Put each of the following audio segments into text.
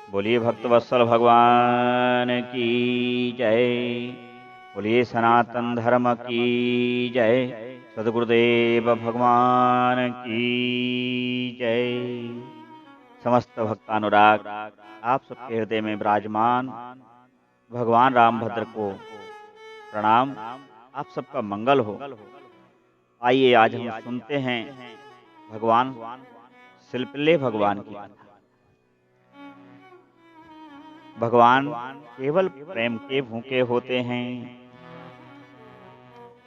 बोलिए भक्तवत्सल भगवान की जय। बोलिए सनातन धर्म की जय। सद्गुरुदेव भगवान की जय। समस्त भक्तानुराग आप सबके हृदय में विराजमान भगवान रामभद्र को प्रणाम। आप सबका मंगल हो। आइए आज हम सुनते हैं भगवान शिल्पल्ले भगवान की कथा। भगवान केवल प्रेम के भूखे होते हैं।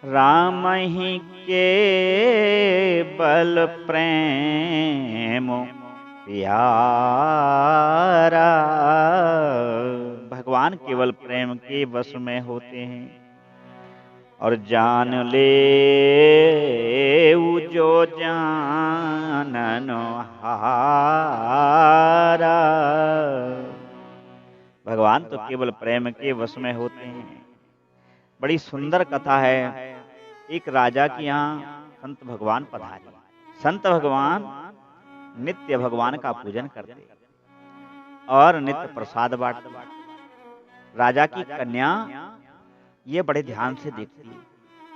राम ही केवल प्रेम प्यारा। भगवान केवल प्रेम के वश में होते हैं और जान ले जो जानन हारा। भगवान तो केवल प्रेम के वश में होते हैं। बड़ी सुंदर कथा है। एक राजा के यहाँ संत भगवान पधारे। संत भगवान नित्य भगवान का पूजन करते और नित्य प्रसाद बांटते। राजा की कन्या ये बड़े ध्यान से देखती।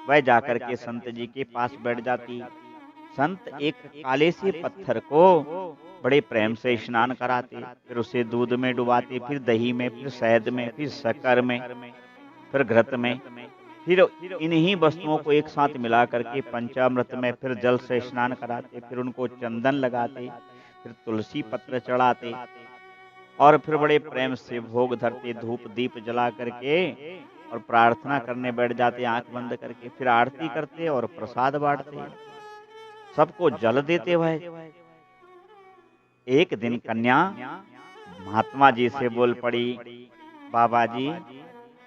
वह जाकर के संत जी के पास बैठ जाती। संत एक काले से पत्थर को बड़े प्रेम से स्नान कराते, फिर उसे दूध में डुबाते, फिर दही में, फिर शहद में, फिर शक्कर में, फिर घृत में, फिर इन्हीं वस्तुओं को एक साथ मिला करके पंचामृत में फिर जल से स्नान कराते, फिर उनको चंदन लगाते, फिर तुलसी पत्र चढ़ाते और फिर बड़े प्रेम से भोग धरते, धूप दीप जला करके और प्रार्थना करने बैठ जाते आंख बंद करके। फिर आरती करते और प्रसाद बांटते, सबको जल देते। वह एक दिन कन्या महात्मा जी से बोल पड़ी, बाबा जी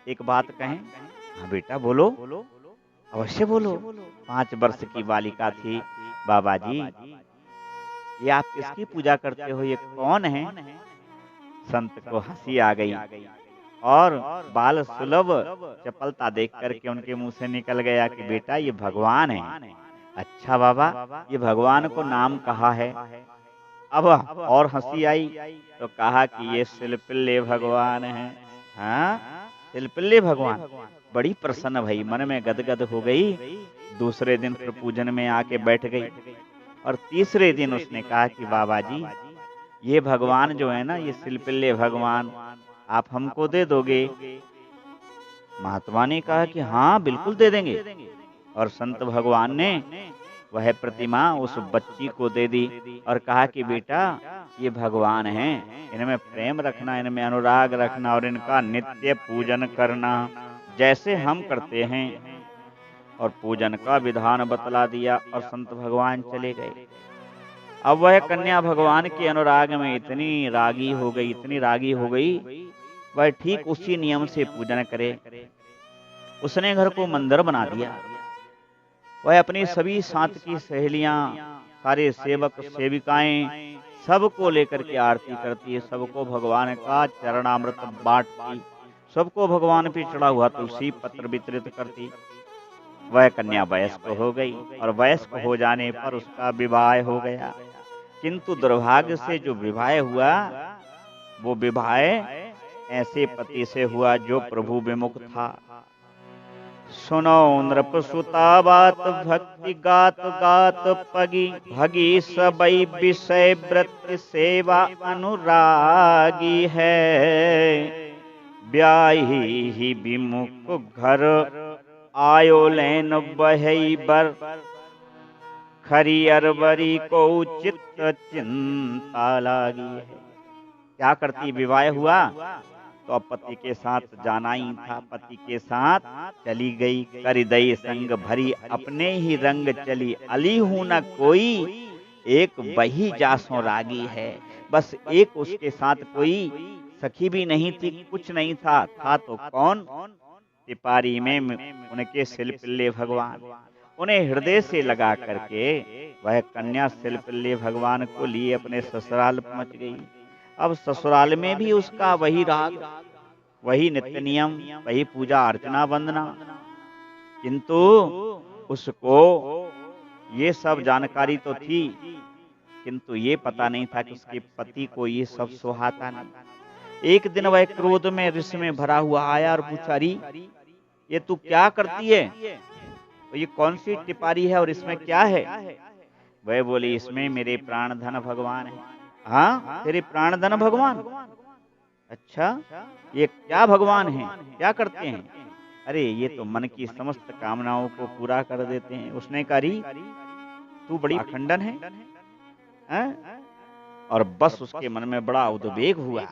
एक बात कहें? हाँ बेटा बोलो, अवश्य बोलो। 5 वर्ष की बालिका थी। बाबा जी ये आप किसकी पूजा करते हो? ये कौन है? संत को हंसी आ गई और बाल सुलभ चपलता देख करके उनके मुंह से निकल गया कि बेटा ये भगवान है। अच्छा बाबा, ये भगवान को नाम कहा है? अब और हंसी आई तो कहा कि ये शिल्पल्ले भगवान है। हाँ, शिल्पल्ले भगवान। बड़ी प्रसन्न भई, मन में गदगद हो गई। दूसरे दिन फिर पूजन में आके बैठ गई और तीसरे दिन उसने कहा कि बाबा जी ये भगवान जो है ना, ये शिल्पल्ले भगवान आप हमको दे दोगे? महात्मा ने कहा कि हाँ बिल्कुल दे देंगे। और संत भगवान ने वह प्रतिमा उस बच्ची को दे दी और कहा कि बेटा ये भगवान हैं, इनमें प्रेम रखना, इनमें अनुराग रखना और इनका नित्य पूजन करना जैसे हम करते हैं। और पूजन का विधान बतला दिया और संत भगवान चले गए। अब वह कन्या भगवान के अनुराग में इतनी रागी हो गई, इतनी रागी हो गई, वह ठीक उसी नियम से पूजन करे। उसने घर को मंदिर बना दिया। वह अपनी सभी साथ की सहेलियां, सारे सेवक सेविकाएं सबको लेकर के आरती करती है, सबको भगवान का चरणामृत बांटती, सबको भगवान पे चढ़ा हुआ तुलसी पत्र वितरित करती। वह कन्या वयस्क हो गई और वयस्क हो जाने पर उसका विवाह हो गया। किंतु दुर्भाग्य से जो विवाह हुआ वो विवाह ऐसे पति से हुआ जो प्रभु विमुख था। सुनो नृप सुता बात, भक्ति गात गात पगी, भगी सबई विषय वृत्ति सेवा अनुरागी है। ब्याही ही विमुख घर आयो लैन बहई बर, खरी अरबरी को चित्त चिंता लागी है। क्या करती? विवाह हुआ तो अब पति के साथ जाना ही था, पति के साथ चली गई। कर दई संग भरी अपने ही रंग चली, अली हूं न कोई एक वही जासों रागी है। बस एक उसके साथ कोई सखी भी नहीं थी, कुछ नहीं था। था तो कौन? तिपारी में उनके शिल्पल्ले भगवान। उन्हें हृदय से लगा करके वह कन्या शिल्पल्ले भगवान को लिए अपने ससुराल पहुंच गई। अब ससुराल में भी उसका वही राग, वही नित्य नियम, वही पूजा अर्चना वंदना। किंतु उसको ये सब जानकारी तो थी, किंतु ये पता नहीं था कि उसके पति को ये सब सुहाता नहीं। एक दिन वह क्रोध में ऋष में भरा हुआ आया और पूछा, अरे ये तू क्या करती है? तो ये कौन सी टिपारी है और इसमें क्या है? वह बोली, इसमें मेरे प्राण धन भगवान है। हाँ, तेरे प्राण धन भगवान? अच्छा, ये क्या भगवान है, क्या करते हैं? अरे ये तो मन की समस्त कामनाओं को पूरा कर देते हैं। उसने कहा, तू बड़ी अखंडन है, हैं? और बस उसके मन में बड़ा उद्वेग हुआ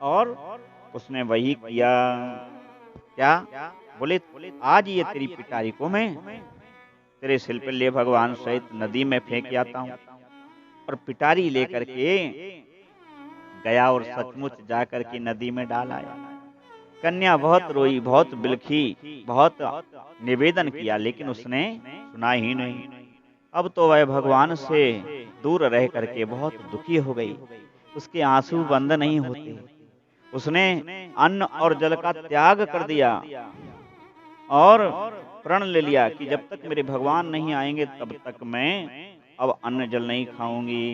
और उसने वही किया। क्या? बोले, आज ये तेरी पिटारी को मैं तेरे शिल्पल्य भगवान सहित नदी में फेंक आता हूँ। और पिटारी लेकर के गया और सचमुच जाकर के नदी में डाल आया। कन्या बहुत रोई, बहुत बिलखी, बहुत निवेदन किया, लेकिन उसने सुना ही नहीं। अब तो वह भगवान से दूर रह करके बहुत दुखी हो गई। उसके आंसू बंद नहीं होते। उसने अन्न और जल का त्याग कर दिया और प्रण ले लिया कि जब तक मेरे भगवान नहीं आएंगे तब तक मैं अब अन्न जल नहीं खाऊंगी।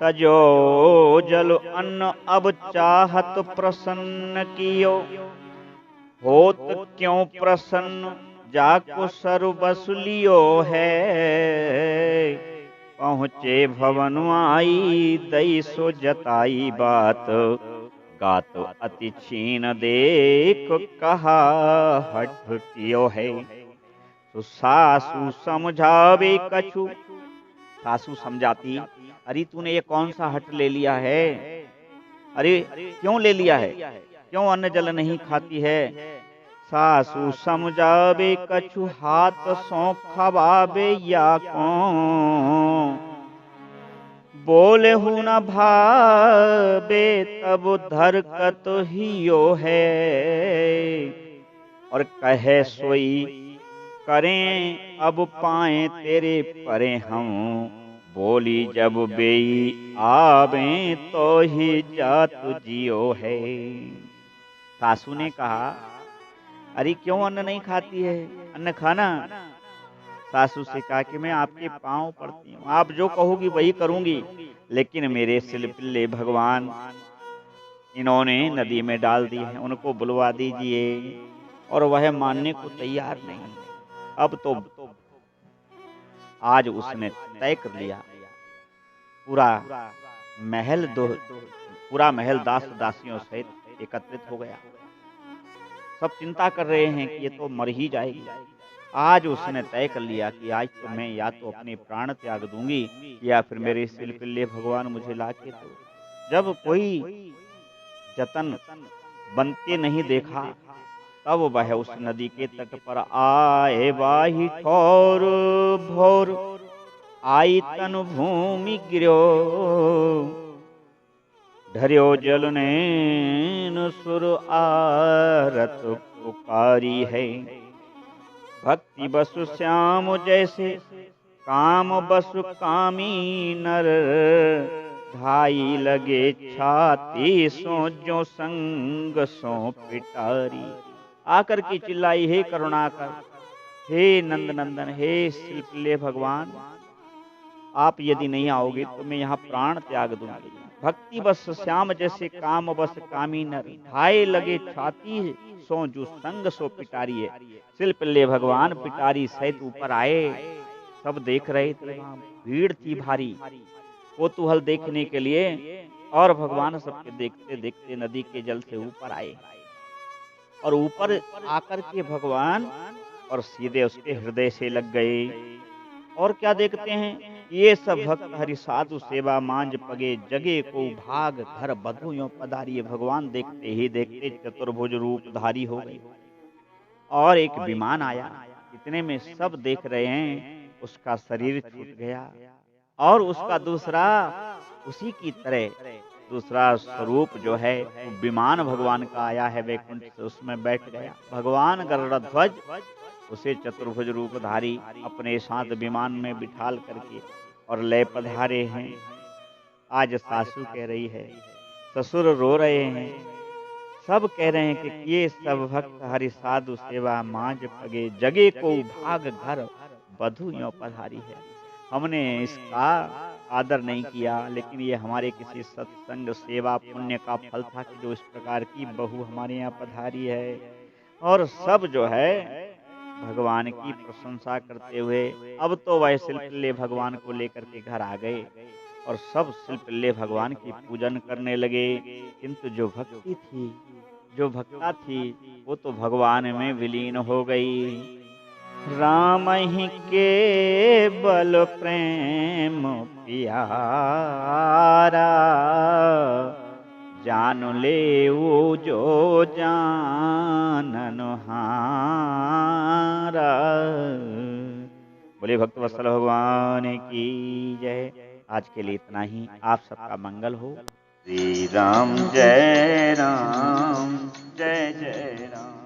तजो जल अन्न अब चाहत प्रसन्न कियो, होत क्यों प्रसन्न जाको सरु बस लियो है। पहुँचे भवन आई दई सो जताई बात, गात अति छीन देख कहा हठ कियो है। तो सासू समझावे कछु, सासू समझाती, अरे तूने ये कौन सा हठ ले लिया है? अरे क्यों ले लिया है? क्यों अन्न जल नहीं खाती है? सासू समझावे कछु, हाथ सौ खवावे या को, बोले हूँ न भावे तब धरकत हियो है। और कहे सोई करें अब पाए तेरे परे हम, बोली जब बेई आवे तो ही जात जियो है। सासू ने कहा, अरे क्यों अन्न नहीं खाती है? अन्न खाना। सासू से कहा कि मैं आपके पांव पड़ती हूँ, आप जो कहोगी वही करूंगी, लेकिन मेरे शिल्पल्य भगवान इन्होंने नदी में डाल दी है, उनको बुलवा दीजिए। और वह मानने को तैयार नहीं। अब तो आज उसने तय कर लिया, पूरा महल दास दासियों सहित एकत्रित हो गया। सब चिंता कर रहे हैं कि ये तो मर ही जाएगी। आज उसने तय कर लिया कि आज तो मैं या तो अपने प्राण त्याग दूंगी या फिर मेरे शिल्पल्य भगवान मुझे लाके दो। जब कोई जतन बनते नहीं देखा तब वह उस नदी के तट पर आए। बाही ठोर भोर आई तन भूमि गिरो, ढर्यो जल ने सुर आरत पुकारी है। भक्ति बसु श्याम जैसे काम बसु कामी नर, ढाई लगे छाती सो जो संग सो पिटारी। आकर के चिल्लाई, हे करुणाकर, हे नंद नंदन, हे शिल्पल्य भगवान, आप यदि नहीं आओगे तो मैं यहाँ प्राण त्याग दूंगी। भक्ति बस श्याम जैसे काम बस कामी नर, ढाई लगे छाती सो जो संग सो पिटारी है। शिल्पल्य भगवान पिटारी सहित ऊपर आए। सब देख रहे थे, भीड़ थी भारी कौतूहल देखने के लिए। और भगवान सबके देखते देखते नदी के जल से ऊपर आए और ऊपर आकर के भगवान और सीधे उसके हृदय से लग गए। और क्या देखते हैं, ये सब भक्त हरि साधु सेवा मांझ पगे, जगे को भाग घर बधु यों पधारिये। भगवान देखते ही देखते चतुर्भुज रूप धारी हो गए और एक विमान आया। इतने में सब देख रहे हैं, उसका शरीर छूट गया और उसका दूसरा उसी की तरह दूसरा स्वरूप जो है वो विमान भगवान का आया है वैकुंठ से, उसमें बैठ गया। भगवान गरुड़ध्वज उसे चतुर्भुज रूपधारी अपने साथ विमान में बिठाल करके और ले पधारे हैं। आज सासू कह रही है, ससुर रो रहे हैं, सब कह रहे हैं कि ये सब भक्त हरि साधु सेवा मांझ पगे, जगे को भाग घर बधु यों पधारी है। हमने इसका आदर नहीं किया, लेकिन ये हमारे किसी सत्संग सेवा पुण्य का फल था कि जो इस प्रकार की बहू हमारे यहाँ पधारी है। और सब जो है भगवान की प्रशंसा करते हुए, अब तो वह शिल्पल्ले भगवान को लेकर के घर आ गए और सब शिल्पल्ले भगवान की पूजन करने लगे। किंतु जो भक्ति थी, जो भक्ता थी, वो तो भगवान में विलीन हो गई। राम ही केवल प्रेम प्यारा, जान ले वो जो जानन हारा। बोले भक्त वत्सल भगवान की जय। आज के लिए इतना ही। आप सबका मंगल हो। श्री राम जय राम, जय जय राम।